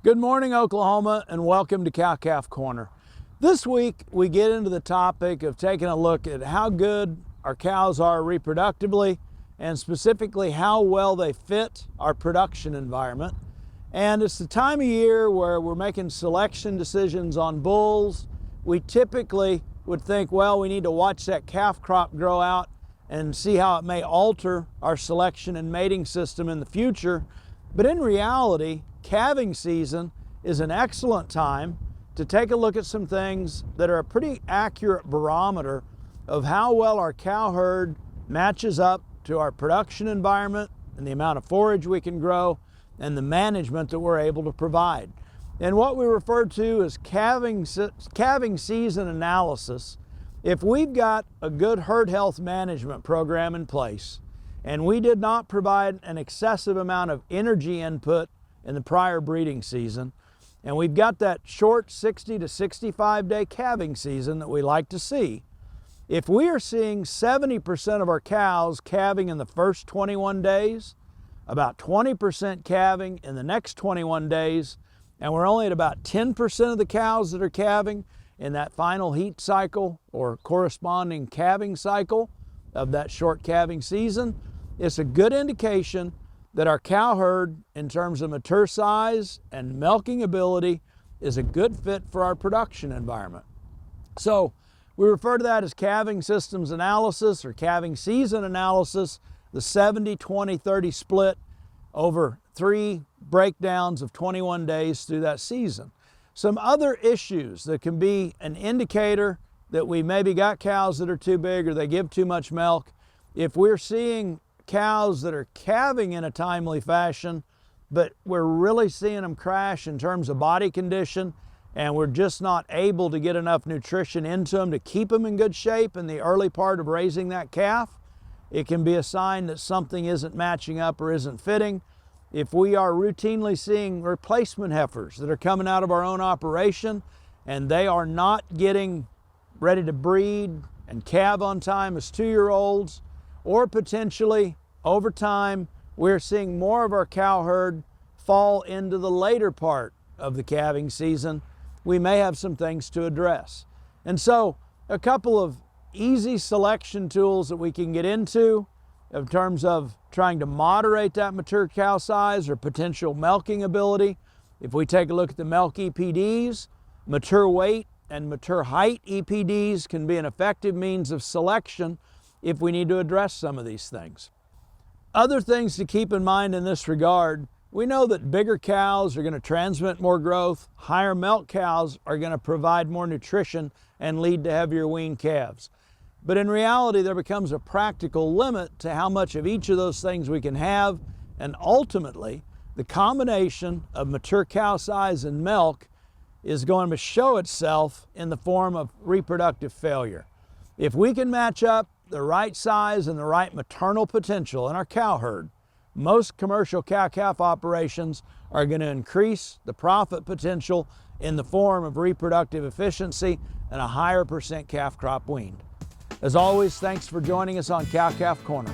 Good morning, Oklahoma, and welcome to Cow-Calf Corner. This week, we get into the topic of taking a look at how good our cows are reproductively, and specifically how well they fit our production environment. And it's the time of year where we're making selection decisions on bulls. We typically would think, well, we need to watch that calf crop grow out and see how it may alter our selection and mating system in the future. But in reality, calving season is an excellent time to take a look at some things that are a pretty accurate barometer of how well our cow herd matches up to our production environment and the amount of forage we can grow and the management that we're able to provide. And what we refer to as calving season analysis, if we've got a good herd health management program in place and we did not provide an excessive amount of energy input in the prior breeding season, and we've got that short 60 to 65 day calving season that we like to see, if we are seeing 70% of our cows calving in the first 21 days, about 20% calving in the next 21 days, and we're only at about 10% of the cows that are calving in that final heat cycle or corresponding calving cycle of that short calving season, it's a good indication that our cow herd, in terms of mature size and milking ability, is a good fit for our production environment. So we refer to that as calving systems analysis or calving season analysis, the 70-20-30 split over 3 breakdowns of 21 days through that season. Some other issues that can be an indicator that we maybe got cows that are too big or they give too much milk. If we're seeing cows that are calving in a timely fashion, but we're really seeing them crash in terms of body condition, and we're just not able to get enough nutrition into them to keep them in good shape in the early part of raising that calf, it can be a sign that something isn't matching up or isn't fitting. If we are routinely seeing replacement heifers that are coming out of our own operation and they are not getting ready to breed and calve on time as 2-year-olds, or potentially over time, we're seeing more of our cow herd fall into the later part of the calving season, we may have some things to address. And so a couple of easy selection tools that we can get into in terms of trying to moderate that mature cow size or potential milking ability. If we take a look at the milk EPDs, mature weight and mature height EPDs can be an effective means of selection if we need to address some of these things. Other things to keep in mind in this regard, we know that bigger cows are going to transmit more growth, higher milk cows are going to provide more nutrition and lead to heavier weaned calves. But in reality, there becomes a practical limit to how much of each of those things we can have, and ultimately, the combination of mature cow size and milk is going to show itself in the form of reproductive failure. If we can match up the right size and the right maternal potential in our cow herd, most commercial cow-calf operations are going to increase the profit potential in the form of reproductive efficiency and a higher % calf crop weaned. As always, thanks for joining us on Cow-Calf Corner.